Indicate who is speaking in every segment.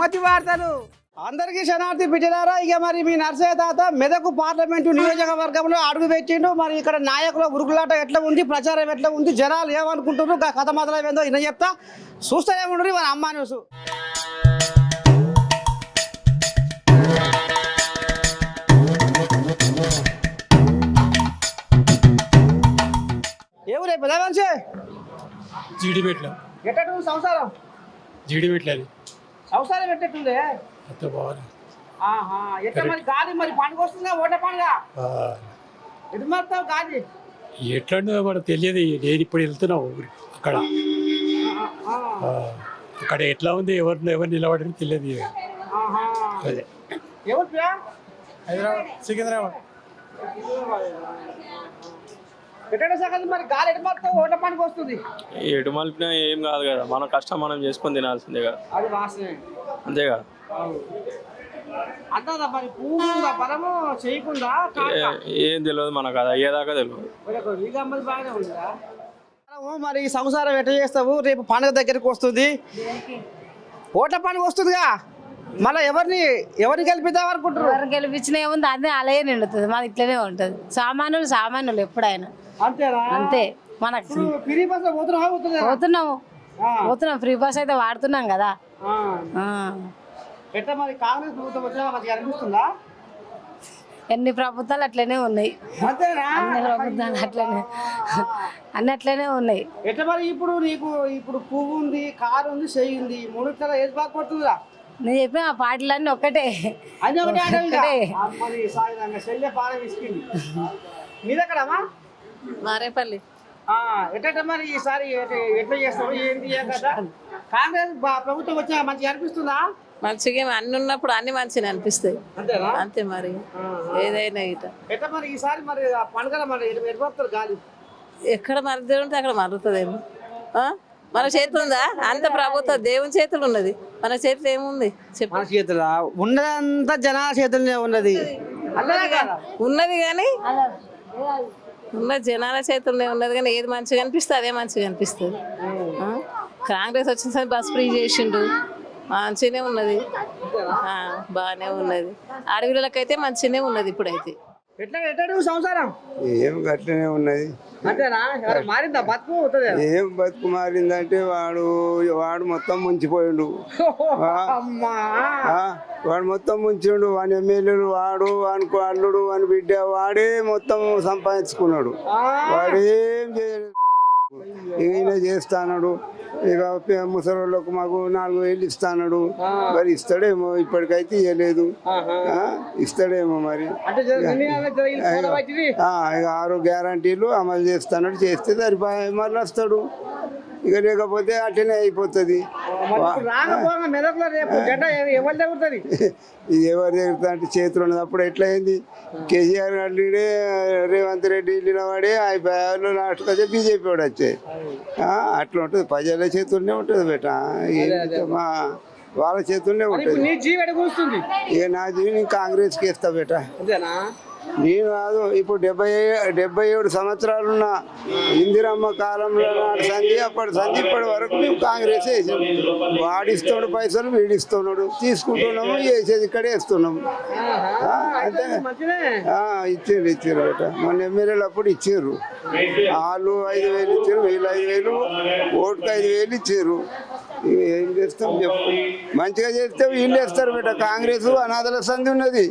Speaker 1: మతి వార్తలు అందరికీ శనార్థి బిడ్డలారా. ఇక మరి మీ నర్సయ్య తాత మెదకు పార్లమెంటు నియోజకవర్గంలో అడుగు పెట్టిండు. మరి ఇక్కడ నాయకుల ఉరుగులాట ఎట్లా ఉంది, ప్రచారం ఎట్లా ఉంది, జనాలు ఏమనుకుంటున్నారు, కథ మొదలైందో ఈయన చెప్తా చూస్తూనే ఉండరు మన అమ్మా న్యూస్. ఏ ఊరే పెద్ద మనిషి?
Speaker 2: జీడిపెట్ల
Speaker 1: ఎట్టటు సంసారం?
Speaker 2: జీడిపెట్లేదు
Speaker 1: సంసారం పెట్టేట్టుందే
Speaker 2: అంత బాగా.
Speaker 1: ఎట్లా మరి గాలి మరి పండుగ వస్తుందా? ఓట పండుగ ఎటు మారుతావు గాలి?
Speaker 2: ఎట్లా మనకు తెలియదు. నేను ఇప్పుడు వెళ్తున్నావు అక్కడ అక్కడ ఎట్లా ఉంది, ఎవరు నిలబడి తెలియదు. అదే
Speaker 1: ఎవరు
Speaker 2: హైదరాబాద్ సికింద్రాబాద్.
Speaker 1: ఎట్ట సంగతి మరి గాలి ఎటు మారుతావు? ఓట పండుగ వస్తుంది.
Speaker 3: ఎటు మలిపినా ఏం కాదు కదా, మన కష్టం మనం చేసుకొని తినాల్సిందే కదా.
Speaker 1: అది వాసనే
Speaker 3: అంతే కదా.
Speaker 1: అంతా మరి పువ్వు బలము చేయకుండా
Speaker 3: ఏం తెలియదు మనకు, అది అయ్యేదాకా తెలియదు.
Speaker 1: బాగానే ఉందా మరి? సంసారం ఎట్లా చేస్తావు? రేపు పండుగ దగ్గరికి వస్తుంది, ఓట్ల పండుగ వస్తుందిగా. మళ్ళీ ఎవరిని గెలిపిద్దాం అనుకుంటారు?
Speaker 4: ఎవరు గెలిపించినా ఏముంది, అదే అలాగే నిండుతుంది. మాది ఇట్లనే ఉంటుంది. సామాన్యులు ఎప్పుడైనా
Speaker 1: అంతేనా?
Speaker 4: అంతే. మనకు
Speaker 1: ఫ్రీ బస్
Speaker 4: పోతున్నాం ఫ్రీ బస్ అయితే వాడుతున్నాం కదా.
Speaker 1: ఎట్లా మరి కాంగ్రెస్ ప్రభుత్వం వచ్చినా మంచిగా అనిపిస్తుందా?
Speaker 4: ఎన్ని ప్రభుత్వాలు అట్లనే ఉన్నాయి, అన్ని ప్రభుత్వాలు అన్ని అట్లనే ఉన్నాయి.
Speaker 1: ఎట్లా మరి ఇప్పుడు నీకు పువ్వు ఉంది, కారు ఉంది, చెయ్యి ఉంది, మూడిట్ల ఏది బాగా పడుతుందా?
Speaker 4: నేను చెప్పిన ఆ పాటలన్నీ ఒక్కటే.
Speaker 1: మీదెక్కడమ్మా?
Speaker 4: మారేపల్లి.
Speaker 1: ఎట్ట మరి ఈసారి ఎట్లా చేస్తావు, ఏంటి కదా? కాంగ్రెస్ ప్రభుత్వం వచ్చినా మంచిగా అనిపిస్తుందా?
Speaker 4: మంచిగా అన్ని ఉన్నప్పుడు అన్ని మంచిగా అనిపిస్తాయి.
Speaker 1: అంతేనా?
Speaker 4: అంతే మరి ఏదైనా ఇట.
Speaker 1: ఎట్లా మరి ఈసారి మరి పండుగ మరి ఎటుపోతారు గాలి?
Speaker 4: ఎక్కడ మరుతుంది ఉంటే అక్కడ మరుగుతుందేమో. మన చేతులు ఉందా? అంత ప్రభుత్వం దేవుని చేతులు ఉన్నది, మన చేతులు ఏముంది చెప్పు?
Speaker 1: మన చేతుల ఉన్నదంతా జనాల చేతులనే ఉన్నది.
Speaker 4: ఉన్నది కానీ ఉన్నది జనాల చేతుల్లో ఉన్నది కానీ ఏది మంచిగా అనిపిస్తుంది అదే మంచిగా అనిపిస్తుంది. కాంగ్రెస్ వచ్చిన సరే బస్ ఫ్రీ చేసిండు, మంచిగానే ఉన్నది, బాగానే ఉన్నది. అడవిలకైతే మంచిగానే ఉన్నది. ఇప్పుడైతే
Speaker 1: సంసారం
Speaker 5: ఏం గట్లనే ఉన్నది.
Speaker 1: మారిందా బతుకు?
Speaker 5: ఏం బతుకు మారిందంటే వాడు మొత్తం ముంచిపోయిండు. వాడు మొత్తం ముంచిండు. వాని ఎమ్మెల్యేలు వాడు, వానికి అల్లుడు, వాని బిడ్డ, వాడే మొత్తం సంపాదించుకున్నాడు. వాడేం చేయలేదు. ఈయన చేస్తాడు. ఇక ముసలోళ్ళకు మాకు 4,000 ఇస్తాడు. మరి ఇస్తాడేమో, ఇప్పటికైతే ఇవ్వలేదు. ఇస్తాడేమో మరి. ఇక 6 గ్యారంటీలు అమలు చేస్తాడు. చేస్తే సరిపోయి మళ్ళీ వస్తాడు. ఇక లేకపోతే అట్లనే అయిపోతుంది. ఇది ఎవరు జరుగుతుంది అంటే చేతులు ఉన్నది. అప్పుడు ఎట్లా అయింది? కేసీఆర్ అల్లుడే రేవంత్ రెడ్డి వెళ్ళిన వాడే అయిపోయారు. లాస్ట్ వచ్చే బీజేపీ వాడు వచ్చాయి. అట్లా ఉంటుంది. ప్రజల చేతుల్లోనే ఉంటుంది బేట. మా వాళ్ళ చేతుల్లోనే ఉంటుంది. ఇక నా జీవి నేను కాంగ్రెస్కి వేస్తా బేట. నేను కాదు, ఇప్పుడు 77 సంవత్సరాలున్న ఇందిరమ్మ కాలంలో నాటి సంధి, అప్పటి సంధి ఇప్పటి వరకు మేము కాంగ్రెస్ వేసాం. వాడిస్తున్నాడు పైసలు, వీడిస్తున్నాడు, తీసుకుంటున్నాము, వేసేది ఇక్కడే వేస్తున్నాము. అంతే. ఇచ్చారు బేట. మొన్న ఎమ్మెల్యేలు అప్పుడు ఇచ్చారు. వాళ్ళు 5,000 ఇచ్చారు, వీళ్ళు 5,000, ఓటుకు 5,000 ఇచ్చారు. ఏం చేస్తాం చెప్పు? మంచిగా చేస్తే వీళ్ళు వేస్తారు బేట. కాంగ్రెస్ అనాథల సంధి ఉన్నది.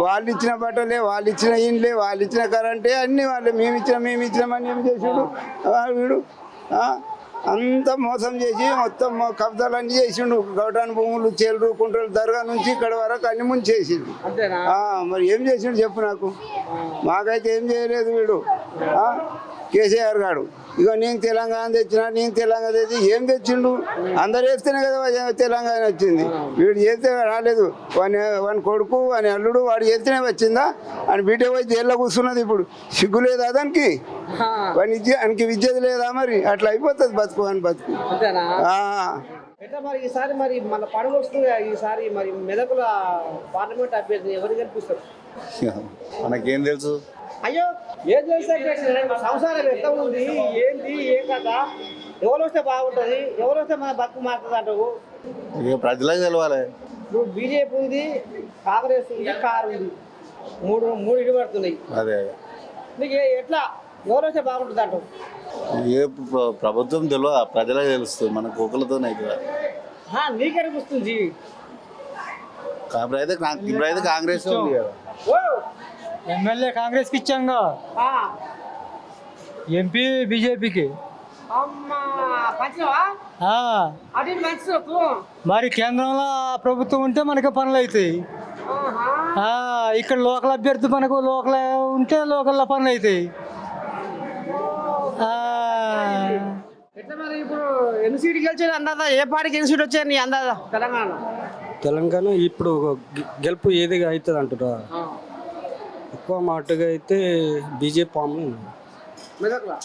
Speaker 5: వాళ్ళు ఇచ్చిన బట్టలే, వాళ్ళు ఇచ్చిన ఇండ్లే, వాళ్ళు ఇచ్చిన కరెంటే, అన్ని వాళ్ళే. మేము ఇచ్చినామని ఏం చేసాడు వీడు? అంతా మోసం చేసి మొత్తం కబ్జాలు అన్ని చేసిండు. గౌటాన్ భూములు, చేలు, కుంటలు, దర్గా నుంచి ఇక్కడ వరకు అన్ని ముందు చేసిండు. మరి ఏం చేసిండు చెప్పు నాకు? మాకైతే ఏం చేయలేదు వీడు. కేసీఆర్ గారు ఇక నేను తెలంగాణ తెచ్చినా, నేను తెలంగాణ తెచ్చి ఏం తెచ్చిండు? అందరు వేస్తేనే కదా తెలంగాణ వచ్చింది. వీడు చేస్తే రాలేదు. వాని కొడుకు, వాని అల్లుడు, వాడు చేస్తేనే వచ్చిందా? అని బిడ్డ పోయి జైల్లో కూర్చున్నది. ఇప్పుడు సిగ్గు లేదా దానికి? వానికి విద్యది లేదా? మరి అట్లా అయిపోతుంది బతుకు అని బతుకు.
Speaker 1: ఈసారి మరి మన పండుగ వస్తుంది. ఈసారి మరి మెదకుల పార్లమెంట్ అభ్యర్థి ఎవరు గెలిపిస్తారు?
Speaker 5: మనకేం తెలుసు?
Speaker 1: అయ్యో ఏం చేస్తే సంసారం ఎట్లా ఉంది, ఏంటి, ఏం కదా? ఎవరు వస్తే బాగుంటుంది, ఎవరు వస్తే మన బతుకు మారుతుంది అంటావు?
Speaker 5: ప్రజలకు తెలవాలి.
Speaker 1: ఇప్పుడు బీజేపీ ఉంది, కాంగ్రెస్ ఉంది, కారు ఉంది, మూడు ఇటు పడుతున్నాయి.
Speaker 6: అదే
Speaker 1: మీకు ఎట్లా ఎవరు వస్తే బాగుంటుంది అంటావు?
Speaker 6: ఏ ప్రభుత్వం తెలియదు, ప్రజలే తెలుస్తుంది, మనకు కుక్కలతో అయితే.
Speaker 1: నీకెనిపిస్తుంది
Speaker 6: ఇప్పుడైతే కాంగ్రెస్ ఉంది కదా.
Speaker 7: ఎమ్మెల్యే కాంగ్రెస్కి ఇచ్చాంగా, ఎంపీ బీజేపీకి. మరి కేంద్రంలో ప్రభుత్వం ఉంటే మనకి పనులు అవుతాయి. ఇక్కడ లోకల్ అభ్యర్థి మనకు లోకల్ ఉంటే లోకల్లో పనులు అవుతాయి.
Speaker 1: ఎట్లా మరి ఇప్పుడు ఎన్ని సీట్లు గెలిచారు అందాదా? ఏ పార్టీకి ఎన్ని సీట్లు వచ్చాయి నీ అందాదా
Speaker 8: తెలంగాణ ఇప్పుడు గెలుపు ఏదిగా అవుతుంది అంటారా? ఎక్కువ మాటగా అయితే బీజేపీ పాము.
Speaker 1: మెదక్లా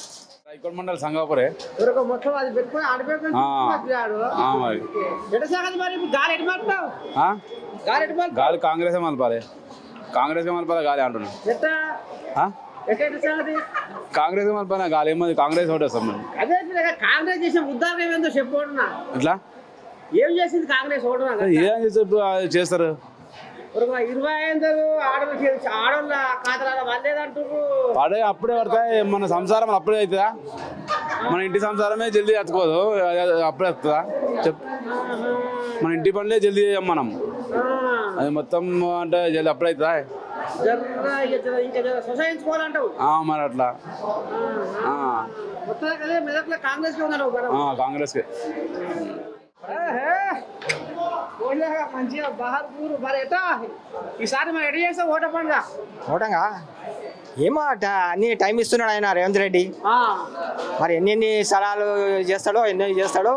Speaker 9: ఇక్కడ మండలి సంగాపురే
Speaker 1: మొత్తం అది పెట్టుకొని ఆడిపోయి ఎట సాగదు మరి ఇప్పుడు గాలి ఎటు మారుతావు? గాలి ఎటు మారుతావు?
Speaker 9: గాలి కాంగ్రెస్ మలపాలి, కాంగ్రెస్ మలపాలి గాలి అంటున్నాను.
Speaker 1: ఎట్లా ఎట్లా సాగది?
Speaker 9: కాంగ్రెస్ మలపాలి గాలి ఏమది, కాంగ్రెస్ ఒకటి వస్తాం మేము.
Speaker 1: అదే కాంగ్రెస్ చేసిన ఉద్దారణ ఏమేందో చెప్పుకుంటున్నా.
Speaker 9: ఇట్లా
Speaker 1: ఏం చేసింది కాంగ్రెస్ ఓటున్నా?
Speaker 9: ఏం చేస్తారు
Speaker 1: 25 ఆడోళ్ళ ఖాతాల వాళ్ళేదంటారు.
Speaker 9: పడే అప్పుడే పడతాయి. మన సంసారం అప్పుడే అవుతుందా? మన ఇంటి సంసారమే జల్దీ ఎత్తుకోదు, అప్పుడే వస్తుందా చెప్పు? మన ఇంటి పనులే జల్దీ చేయం మనం, అది మొత్తం అంటే జల్దీ అప్పుడే అవుతుందా?
Speaker 1: సొసైంచుకోవాలంటావు
Speaker 9: మరి అట్లా
Speaker 1: మొత్తం కదా మెదక్లో కాంగ్రెస్
Speaker 9: కాంగ్రెస్కి.
Speaker 1: మంచిగా బహార్పూర్ మరి ఎట్టా ఈసారి మరి ఎడ చేస్తావు ఓట పండుగ?
Speaker 7: ఓటంగా ఏమో అన్ని టైం ఇస్తున్నాడు ఆయన రేవంత్ రెడ్డి. మరి ఎన్ని స్థలాలు చేస్తాడో ఎన్ని చేస్తాడో.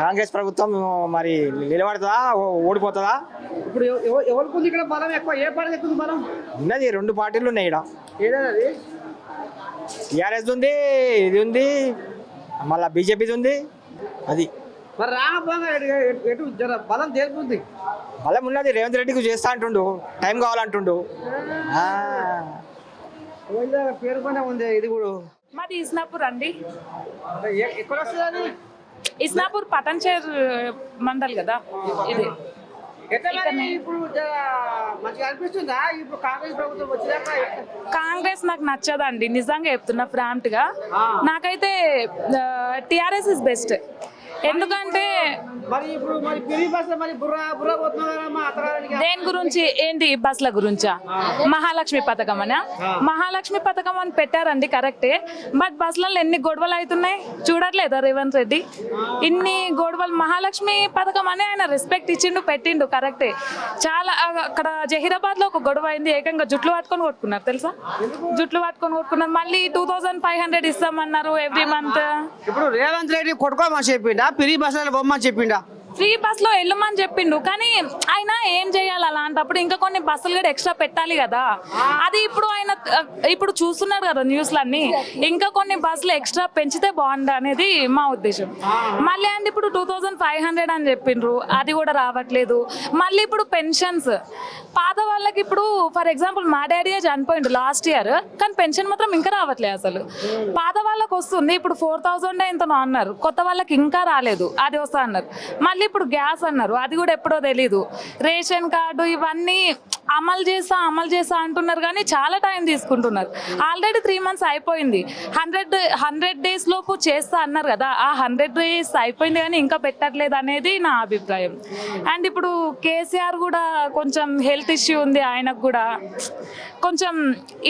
Speaker 7: కాంగ్రెస్ ప్రభుత్వం మరి నిలబడుతుందా ఓడిపోతుందా?
Speaker 1: ఇప్పుడు ఎవరికి ఉంది ఇక్కడ బలం ఎక్కువ? ఏ పార్టీ ఎక్కువ బలం
Speaker 7: ఉన్నది? 2 పార్టీలు ఉన్నాయి ఇక్కడ.
Speaker 1: ఏదైనా
Speaker 7: టీఆర్ఎస్ ఉంది, ఇది ఉంది, మళ్ళీ బీజేపీది ఉంది. అది
Speaker 1: మరి రాకపోగా ఎటు జర బలం తెలుపుతుంది.
Speaker 7: బలం ఉన్నది, రేవంత్ రెడ్డికి చేస్తా అంటుండు, టైం కావాలంటుండు.
Speaker 1: పేరుకొనే ఉంది ఇది కూడా.
Speaker 10: మాది ఇస్నాపూర్ అండి.
Speaker 1: ఎక్కడ వస్తుంది అది?
Speaker 10: ఇస్నాపూర్ పటన్చేర్ మండల్ కదా ఇది.
Speaker 1: ఇప్పుడు మంచిగా అనిపిస్తుందా ఇప్పుడు కాంగ్రెస్ ప్రభుత్వం వచ్చినాక?
Speaker 10: కాంగ్రెస్ నాకు నచ్చదండి, నిజంగా చెప్తున్నా ఫ్రాంట్ గా. నాకైతే టిఆర్ఎస్ ఇస్ బెస్ట్. ఎందుకంటే
Speaker 1: మరి ఇప్పుడు మరి పిరి బస్సులో మరి బుర్ర పోతున్నారమ్మా అతగానికి.
Speaker 10: దేని గురించి? ఏంటి బస్ల గురించా? మహాలక్ష్మి పథకం అనా? మహాలక్ష్మి పథకం అని పెట్టారండి, కరెక్టే. బట్ బస్లలో ఎన్ని గొడవలు అవుతున్నాయి చూడట్లేదా రేవంత్ రెడ్డి? ఇన్ని గొడవలు. మహాలక్ష్మి పథకం అని ఆయన రెస్పెక్ట్ ఇచ్చిండు, పెట్టిండు, కరెక్టే. చాలా అక్కడ జహీరాబాద్ లో ఒక గొడవ అయింది, ఏకంగా జుట్లు పట్టుకొని కొట్టుకున్నారు తెలుసా? జుట్లు పట్టుకొని కొట్టుకున్నారు. మళ్ళీ 2500 ఇస్తామన్నారు ఎవ్రీ మంత్.
Speaker 1: ఇప్పుడు రేవంత్ రెడ్డి కొట్టుకోమని చెప్పిండా? పిరి బస్సులో బొమ్మని చెప్పిండా?
Speaker 10: ఫ్రీ బస్ లో వెళ్ళమని చెప్పిండు, కానీ ఆయన ఏం చేయాలి అలాంటప్పుడు? ఇంకా కొన్ని బస్సులు కూడా ఎక్స్ట్రా పెట్టాలి కదా. అది ఇప్పుడు ఆయన ఇప్పుడు చూస్తున్నారు కదా న్యూస్లన్నీ, ఇంకా కొన్ని బస్సులు ఎక్స్ట్రా పెంచితే బాగుండు అనేది మా ఉద్దేశం. మళ్ళీ అండి ఇప్పుడు 2500 అని చెప్పిండ్రు, అది కూడా రావట్లేదు. మళ్ళీ ఇప్పుడు పెన్షన్స్ పాత వాళ్ళకి ఇప్పుడు ఫర్ ఎగ్జాంపుల్ మా డాడీ చనిపోయిండు లాస్ట్ ఇయర్, కానీ పెన్షన్ మాత్రం ఇంకా రావట్లేదు అసలు. పాత వాళ్ళకి వస్తుంది, ఇప్పుడు 4000 ఎంతనో అన్నారు, కొత్త వాళ్ళకి ఇంకా రాలేదు, అది వస్తా అన్నారు. మళ్ళీ ఇప్పుడు గ్యాస్ అన్నారు, అది కూడా ఎప్పుడో తెలీదు. రేషన్ కార్డు ఇవన్నీ అమలు చేస్తా అంటున్నారు, కానీ చాలా టైం తీసుకుంటున్నారు. ఆల్రెడీ 3 months అయిపోయింది. 100 days లోపు చేస్తా అన్నారు కదా, ఆ 100 days అయిపోయింది కానీ ఇంకా పెట్టట్లేదు అనేది నా అభిప్రాయం. అండ్ ఇప్పుడు కేసీఆర్ కూడా కొంచెం హెల్త్ ఇష్యూ ఉంది, ఆయనకు కూడా కొంచెం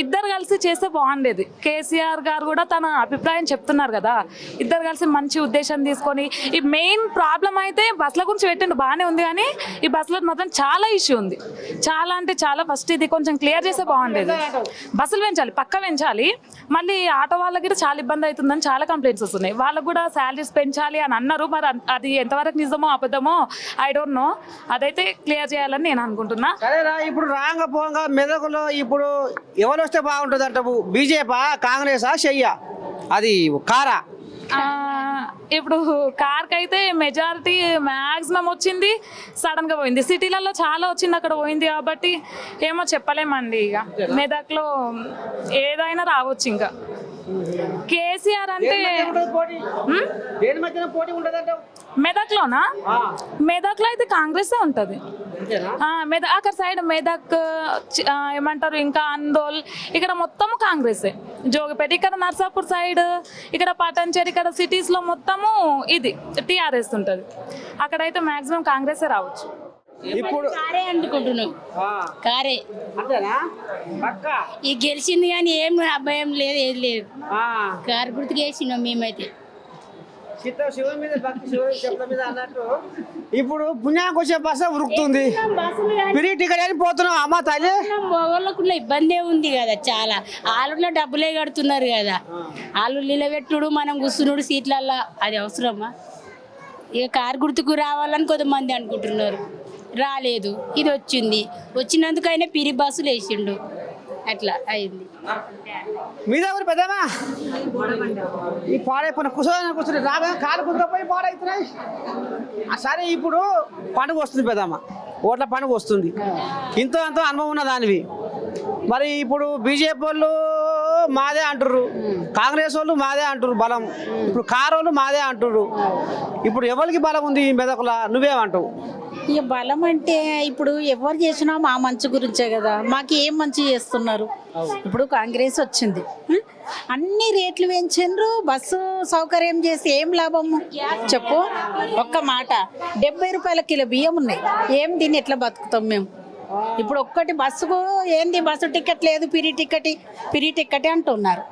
Speaker 10: ఇద్దరు కలిసి చేస్తే బాగుండేది. కేసీఆర్ గారు కూడా తన అభిప్రాయం చెప్తున్నారు కదా, ఇద్దరు కలిసి మంచి ఉద్దేశం తీసుకొని. ఈ మెయిన్ ప్రాబ్లం అయితే బస్సుల గురించి పెట్టండి బాగానే ఉంది, కానీ ఈ బస్సులో మాత్రం చాలా ఇష్యూ ఉంది, చాలా అంటే చాలా. ఫస్ట్ ఇది కొంచెం క్లియర్ చేస్తే బాగుండేది. బస్సులు పెంచాలి, పక్క పెంచాలి. మళ్ళీ ఆటో వాళ్ళకి కూడా చాలా ఇబ్బంది అవుతుందని చాలా కంప్లైంట్స్ వస్తున్నాయి. వాళ్ళకు కూడా శాలరీస్ పెంచాలి అని అన్నారు, మరి అది ఎంతవరకు నిజమో అబద్ధమో ఐ డోంట్ నో. అదైతే క్లియర్ చేయాలని నేను అనుకుంటున్నా.
Speaker 1: సరేరా, ఇప్పుడు రాంగ పోంగా మెదకులో ఇప్పుడు ఎవరు వస్తే బాగుంటుంది అంటావు? బీజేపీ, కాంగ్రెసా, చెయ్యా, అది కారా?
Speaker 10: ఇప్పుడు కార్కి అయితే మెజారిటీ మ్యాక్సిమం వచ్చింది, సడన్ గా పోయింది. సిటీలలో చాలా వచ్చింది, అక్కడ పోయింది. కాబట్టి ఏమో చెప్పలేమండి. ఇక మెదక్లో ఏదైనా రావచ్చు. ఇంకా కేసీఆర్ అంటే
Speaker 1: దేని మధ్యన పోటీ ఉంటుంది అంటావు?
Speaker 10: మెదక్లోనా? మెదక్లో అయితే కాంగ్రెస్ ఉంటది. అక్కడ సైడ్ మెదక్ ఏమంటారు, ఇంకా అందోల్, ఇక్కడ మొత్తము కాంగ్రెసే. జోగిపేట, ఇక్కడ నర్సాపూర్ సైడ్, ఇక్కడ పటంచేరి, ఇక్కడ సిటీస్ లో మొత్తము ఇది టీఆర్ఎస్ ఉంటది. అక్కడైతే మాక్సిమం కాంగ్రెసే రావచ్చు.
Speaker 1: ఇప్పుడు
Speaker 11: కారే అనుకుంటున్నాం, కారే
Speaker 1: అంతేనా పక్క
Speaker 11: ఈ గెలిచింది కానీ ఏం అభయం లేదు, ఏది లేదు. కారు గుర్తుకు వేసినాం మేమైతే.
Speaker 1: శివుని మీద భక్తి, శివుని చెప్పుల మీద అన్నట్టు ఇప్పుడు పుణ్యానికి వచ్చే బస్సు ఉరుకుతుంది, ఫ్రీ టికెట్ అని పోతున్నాం. అమ్మ తల్లి,
Speaker 11: వాళ్ళకున్న ఇబ్బందే ఉంది కదా చాలా. ఆలులో డబ్బులే కడుతున్నారు కదా, ఆలు నిలబెట్టుడు, మనం కూర్చున్నాడు సీట్లల్లో, అది అవసరమా? ఇక కారు గుర్తుకు రావాలని కొంతమంది అనుకుంటున్నారు, రాలేదు. ఇది వచ్చింది, వచ్చినందుకైనా పిరి బస్సులు వేసిండు, అట్లా అయింది.
Speaker 1: మీద ఎవరు పెద్దమా ఈ పాడైపోయిన కూర్చొని రాగా కాలు కుదరపోయి పాడైతున్నాయి. సరే, ఇప్పుడు పండుగ వస్తుంది పెద్దమ్మ, ఓట్ల పండుగ వస్తుంది. ఇంతో అంతో అనుభవం ఉన్న దానివి. మరి ఇప్పుడు బీజేపీ వాళ్ళు మాదే అంటుర్రు, కాంగ్రెస్ వాళ్ళు మాదే అంటుర్రు బలం, ఇప్పుడు కారు వాళ్ళు మాదే అంటుర్రు. ఇప్పుడు ఎవరికి బలం ఉంది ఈ మెదకులా, నువ్వేమంటావు?
Speaker 11: ఇక బలం అంటే ఇప్పుడు ఎవరు చేసినా మా మంచి గురించే కదా, మాకు ఏం మంచి చేస్తున్నారు. ఇప్పుడు కాంగ్రెస్ వచ్చింది, అన్ని రేట్లు పెంచిండ్రు, బస్సు సౌకర్యం చేసి ఏం లాభము చెప్పు? ఒక్క మాట, 70 రూపాయల కిలో బియ్యం ఉన్నాయి, ఏం దీన్ని ఎట్లా బతుకుతాం మేము? ఇప్పుడు ఒక్కటి బస్సుకు ఏంది, బస్సు టికెట్ లేదు, పిరి టికెట్ అంటున్నారు.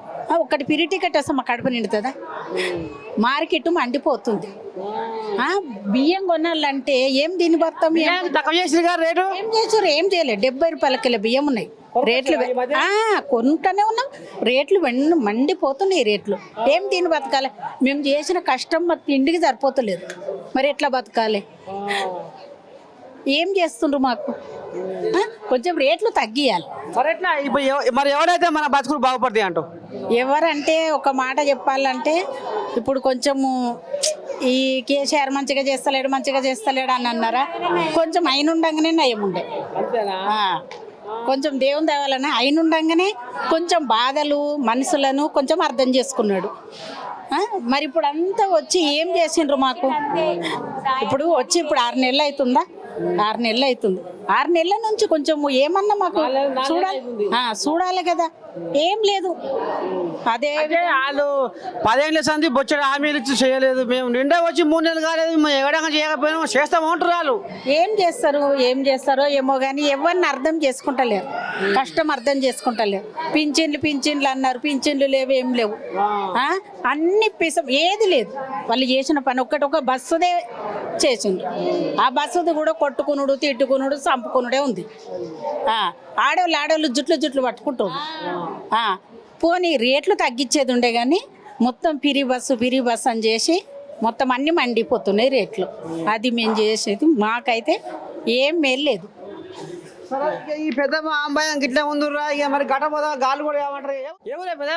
Speaker 11: ఒక్కటి పిరి టికెట్ వస్తే మా కడుపు నిండుతుందా? మార్కెట్ మండిపోతుంది. బియ్యం కొనాలంటే ఏం దీన్ని బతాం?
Speaker 1: రేటు
Speaker 11: ఏం చేసారు? ఏం చేయలేదు. 70 రూపాయల కిలో బియ్యం ఉన్నాయి, రేట్లు కొంటూనే ఉన్నాం, రేట్లు మండిపోతున్నాయి రేట్లు. ఏం దీన్ని బతకాలి? మేము చేసిన కష్టం మా తిండికి సరిపోతలేదు, మరి ఎట్లా బతకాలి? ఏం చేస్తుండ్రు మాకు? కొంచెం రేట్లు తగ్గియాలి.
Speaker 1: మరి ఎవరైతే మన బతుకులు బాగుపడతాయి అంటూ?
Speaker 11: ఎవరంటే ఒక మాట చెప్పాలంటే, ఇప్పుడు కొంచెము ఈ కేసీఆర్ మంచిగా చేస్తలేడు అని అన్నారా, కొంచెం అయినుండగానే నయం ఉండే. కొంచెం దేవుని దేవాలన్నా అయినుండగానే కొంచెం బాధలు మనుషులను కొంచెం అర్థం చేసుకున్నాడు. మరి ఇప్పుడు అంతా వచ్చి ఏం చేసిండ్రు మాకు? ఇప్పుడు వచ్చి ఇప్పుడు 6 నెలలు అవుతుందా? 6 నెలలు అవుతుంది. 6 నెలల నుంచి కొంచెం ఏమన్నా మాకు చూడాలి కదా, ఏం లేదు. అదే
Speaker 1: వాళ్ళు 10 ఏళ్ళ సంది బొచ్చడు హామీలు ఇచ్చి చేయలేదు, మేము నిండా వచ్చి 3 నెలలు కాలేదు, మేము ఎవడంగా చేయకపోయినా చేస్తామంటారు వాళ్ళు. ఏం
Speaker 11: చేస్తారో ఏమో కానీ ఎవరిని అర్థం చేసుకుంటలేరు, కష్టం అర్థం చేసుకుంటలేరు. పింఛన్లు అన్నారు, పింఛన్లు లేవు, ఏం లేవు. అన్ని ఏది లేదు. వాళ్ళు చేసిన పని ఒక బస్సుదే చేసిండ్రు, ఆ బస్సుది కూడా కొట్టుకునుడు, తిట్టుకునుడు, చంపుకునుడే ఉంది. ఆడవాళ్ళు జుట్లు పట్టుకుంటారు. పోనీ రేట్లు తగ్గించేది ఉండే కానీ మొత్తం పిరి బస్సు అని చేసి మొత్తం అన్ని మండిపోతున్నాయి రేట్లు. అది మేము చేసేది, మాకైతే ఏం మేలు లేదు.
Speaker 1: ఈ పెద్ద అంబాయి గిట్లా ఉందిరా, ఇక మరి గట్ట పోదా గాలు కూడా ఏమంటారు? ఏమో పెద్ద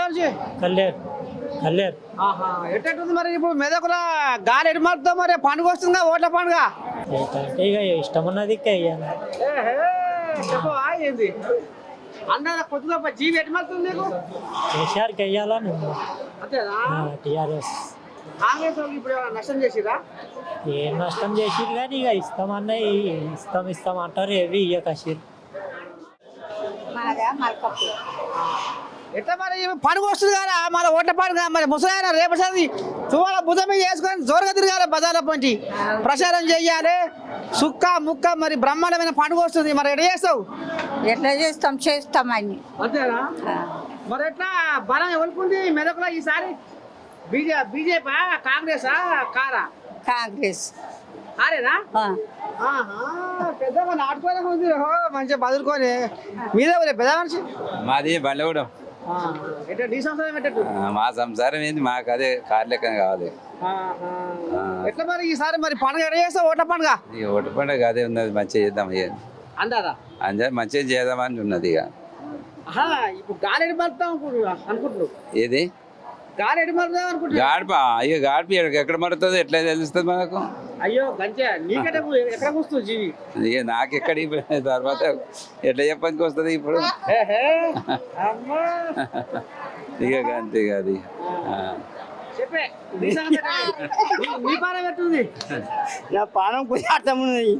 Speaker 1: ఎట్టుంది మరి? ఇప్పుడు మెదకుల గాలి ఎటు మారుతాం మరి? పండుగ వస్తుందా, ఓట్ల పండుగ?
Speaker 7: ఇష్టం ఉన్నది
Speaker 1: ఏంది అన్న కొద్దిగా జీవి ఎటు మారుతుంది నీకు?
Speaker 7: కేసీఆర్కి వెయ్యాలని
Speaker 1: అంతేనా?
Speaker 7: టీఆర్ఎస్
Speaker 1: కాంగ్రెస్ వాళ్ళు ఇప్పుడు నష్టం చేసిరా?
Speaker 7: ఏం నష్టం చేసిరు కానీ ఇక ఇస్తామన్నా ఇస్తాం అంటారు, ఏవి ఇయ్య కసిరు.
Speaker 1: ఎట్లా మరి పండుగ వస్తుంది కదా, మన ఓట్ల పండుగ మరి ముసలాయన రేపటి తువాల భుజం మీద వేసుకొని జోరుగా తిరగాలి, బజార్ల పంచి ప్రచారం చెయ్యాలి, సుక్క ముక్క. మరి బ్రహ్మాండమైన పండుగ వస్తుంది, మరి ఎట్లా చేస్తావు?
Speaker 11: ఎట్లా చేస్తామని
Speaker 1: అంతేనా? మరి ఎట్లా బలం ఎవరుకుంది మెదకులో ఈసారి? బీజేపీ కాంగ్రెసా కారా?
Speaker 11: కాంగ్రెస్
Speaker 1: కారేనా? పెద్ద నాటుకోవడం ఉంది, మంచిగా బదులుకొని మీద పెద్ద మనిషి.
Speaker 12: మాది బండ్లగూడెం. మా సంసారం ఏంది, మాకు అదే కార్ లెక్క కావాలి.
Speaker 1: ఎట్లా మరి ఈసారి మరి పండుగ ఎట్లా చేస్తావు? ఓట్ల పండుగ.
Speaker 12: ఓట్ల పండుగ అదే ఉన్నది, మంచిగా చేద్దాం
Speaker 1: అంటారా?
Speaker 12: అందరూ మంచిగా చేద్దామని ఉన్నది. ఇక
Speaker 1: ఇప్పుడు గాలి ఎటు మరుతాం అనుకుంటున్నావు?
Speaker 12: ఏది
Speaker 1: గాలి ఎటు మరుతాం అనుకుంటున్నా?
Speaker 12: గాడిప అయ్యో గాడిపి ఎక్కడ మరుతుంది, ఎట్లా తెలుస్తుంది మనకు?
Speaker 1: అయ్యో గంచే నీకంటే ఎక్కడ వస్తుంది జీవి?
Speaker 12: ఇక నాకెక్కడ తర్వాత ఎట్లా చెప్పడానికి వస్తుంది ఇప్పుడు? ఇక అంతే కాదు.
Speaker 1: చెప్పే నీ సంగతి ఎట్లా? నీ పానం ఎట్టుంది?
Speaker 7: నా పానం కుజార్థం ఉన్నది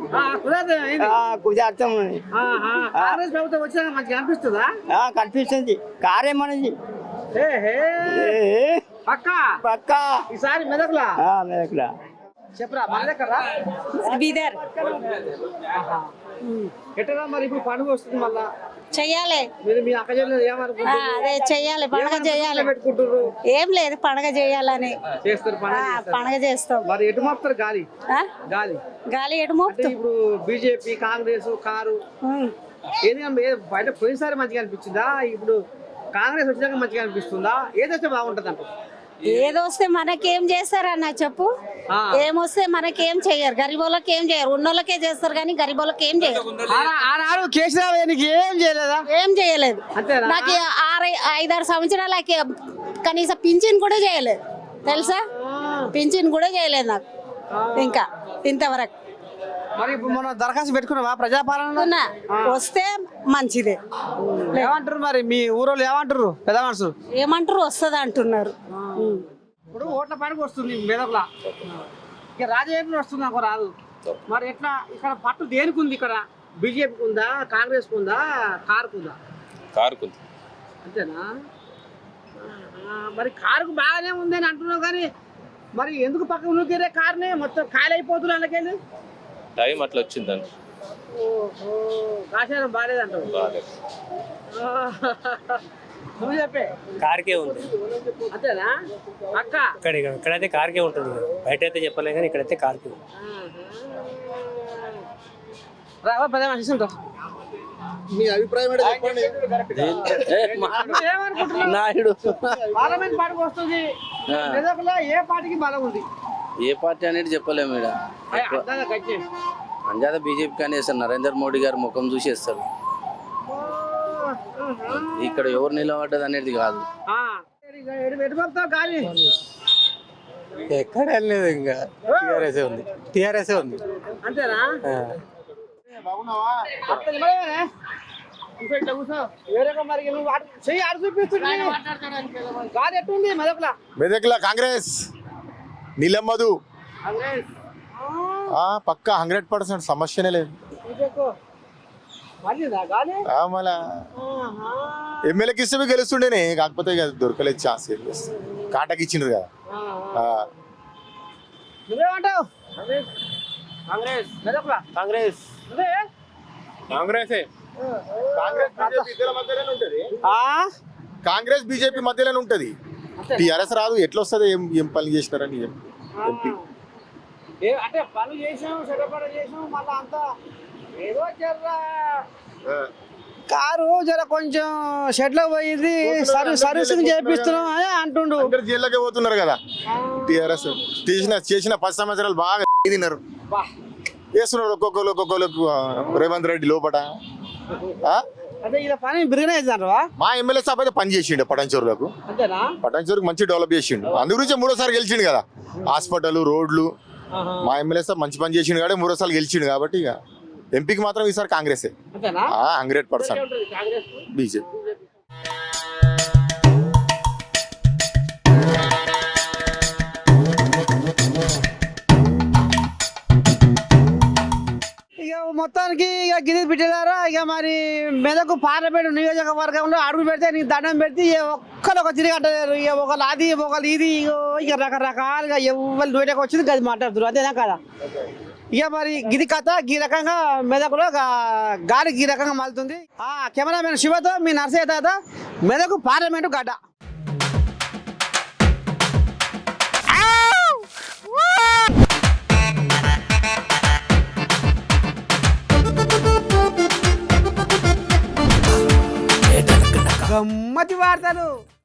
Speaker 1: కుదరదు, ఏంది?
Speaker 7: కుజార్థం ఉన్నది
Speaker 1: కాంగ్రెస్ ప్రభుత్వం వచ్చినాక మంచిగా అనిపిస్తుందా?
Speaker 7: కనిపిస్తుంది కారేమన్నది
Speaker 1: పక్కా
Speaker 7: పక్కా
Speaker 1: ఈసారి మెదకులా
Speaker 7: మెదకులా
Speaker 1: చెప్పరా మన దగ్గర
Speaker 11: బీదర్
Speaker 1: ఎట్టరా మరి ఇప్పుడు పండుగ వస్తుంది మళ్ళా
Speaker 11: చెయ్యాలి
Speaker 1: మీరు మీ అక్క చెల్లెలు ఏమనుకుంటారు?
Speaker 11: అదే చెయ్యాలి పండగ చేయాలి
Speaker 1: పెట్టుకుంటారు
Speaker 11: ఏం లేదు పండగ చేయాలని
Speaker 1: చేస్తారు పండుగ చేస్తారు.
Speaker 11: పండగ చేస్తాం
Speaker 1: మరి ఎటు మాపుతారు గాలి గాలి
Speaker 11: గాలి ఎటు
Speaker 1: అంటే
Speaker 11: మోపుతాం
Speaker 1: ఇప్పుడు బీజేపీ కాంగ్రెస్ కారు ఏది బయట పోయినసారి మంచిగా అనిపించిందా ఇప్పుడు కాంగ్రెస్ వచ్చినాక మంచిగా అనిపిస్తుందా ఏది వస్తే బాగుంటది అంట
Speaker 11: ఏదొస్తే మనకేం చేస్తారన్న చెప్పు ఏమొస్తే మనకేం చెయ్యరు గరీబోళ్ళకి ఏం చేయరు ఉన్నోళ్ళకే చేస్తారు కానీ గరీబోళ్ళకి ఏం చేయరు
Speaker 1: ఆనాడు కేసీఆర్ నీకు ఏం చేయలేదా?
Speaker 11: ఏం చేయలేదు
Speaker 1: అంతేనా?
Speaker 11: నాకు 6-5 సంవత్సరాలకి కనీసం పింఛన్ కూడా చేయలేదు తెలుసా పింఛన్ కూడా చేయలేదు నాకు ఇంకా ఇంతవరకు
Speaker 1: మరి ఇప్పుడు మనం దరఖాస్తు పెట్టుకున్నావా ప్రజాపాలన
Speaker 11: వస్తే మంచిదే
Speaker 1: ఏమంటారు మరి మీ ఊరోళ్ళు ఏమంటారు పెద్ద మనుషులు
Speaker 11: ఏమంటారు వస్తుంది అంటున్నారు
Speaker 1: ఇప్పుడు ఓట్ల పండుగ వస్తుంది మెదకులా ఇక రాజకీయం వస్తుంది నాకు రాదు మరి ఎట్లా ఇక్కడ పట్టు దేనికి ఉంది ఇక్కడ బీజేపీకి ఉందా కాంగ్రెస్ ఉందా కారుకు ఉందా
Speaker 3: కారుకు
Speaker 1: అంతేనా మరి కారుకు బాగానే ఉంది అని అంటున్నావు కానీ మరి ఎందుకు పక్కన నూకిరే కారునే మొత్తం ఖాళీ అయిపోతున్నా అందుకెళ్ళి
Speaker 3: టైం అట్లా వచ్చిందండి
Speaker 1: కాశారం బాగాలేదంటావు నువ్వు చెప్పే
Speaker 8: కార్కే ఉంది
Speaker 1: అంతేనా అక్క
Speaker 8: ఇక్కడైతే కార్కే ఉంటుంది బయట అయితే చెప్పలే కానీ ఇక్కడైతే కార్కే ఉంది
Speaker 1: రావా పదే మనిషి ఉంటావు
Speaker 6: మీ అభిప్రాయం
Speaker 1: నాయుడు పార్లమెంట్ పార్టీకి వస్తుంది మెదకులో ఏ పార్టీకి బలం ఉంది
Speaker 12: ఏ పార్టీ అనేది చెప్పలేము ఇక్కడ అంజాద బీజేపీ కానీ వేస్తారు నరేంద్ర మోడీ గారు ముఖం చూసి వేస్తారు ఇక్కడ ఎవరు నిలబడ్డది అనేది కాదు
Speaker 8: ఎక్కడ వెళ్ళలేదు ఇంకా టీఆర్ఎస్ ఉంది
Speaker 1: అంతేనా
Speaker 6: మెదక్లా కాంగ్రెస్ నీలం మధు పక్కా 100% సమస్యనే లేదు మళ్ళా ఎమ్మెల్యేకి ఇస్తే గెలుస్తుండేనే కాకపోతే ఇక దొరకలేదు ఛాన్స్ కాంటాకి ఇచ్చిండ్రు కదా
Speaker 1: నువ్వేమంటావు కాంగ్రెస్
Speaker 6: కాంగ్రెస్ బీజేపీ మధ్యలోనే ఉంటది టీఆర్ఎస్ రాదు ఎట్లా వస్తుంది ఏం పని చేసినారని ఎంపీ
Speaker 1: అంటే పనులు చేసాం చెడపడ చేసాం మళ్ళా అంతా ఏదో జర్రా కారు జర కొంచెం షెడ్లో పోయింది సర్వీసింగ్ చేపిస్తున్నాం అని అంటుండు
Speaker 6: జైల్లోకి పోతున్నారు కదా టీఆర్ఎస్ చేసిన 10 సంవత్సరాలు బాగా తిన్నారు వేస్తున్నారు ఒక్కొక్కరు రేవంత్ రెడ్డి లోపట
Speaker 1: అదే ఇలా పని బిరిగిన
Speaker 6: మా ఎమ్మెల్యే సాబ్ అయితే పని చేసిండు పటాన్చూరులకు పటాన్చూరుకు మంచి డెవలప్ చేసిండు అందు గురించి 3వ గెలిచిండు కదా హాస్పిటల్ రోడ్లు మా ఎమ్మెల్యే సాబ్ మంచి పని చేసిండు కాబట్టి 3వ గెలిచిండు కాబట్టి ఇక ఎంపీకి మాత్రం ఈసారి కాంగ్రెసే 100% బీజేపీ
Speaker 1: ఇక మొత్తానికి ఇక గిరి బిడ్డలారా ఇక మరి మెదకు పార్లమెంట్ నియోజకవర్గంలో అడుగు పెడితే నీకు దండం పెడితే ఒక్కరు ఒక తిరిగి అంటారు ఇక ఒకళ్ళు అది ఒకళ్ళు ఇది ఇక రకరకాలుగా ఎవరు నోటికి వచ్చింది గది మాట్లాడుతున్నారు అంతేనా కదా ఇక మరి గిది కథ ఈ రకంగా మెదకులో గాలి ఈ రకంగా మలుతుంది కెమెరామెన్ శివతో మీ నర్సయ్య తాత మెదకు పార్లమెంటు గడ్డ గమ్మతి వార్తలు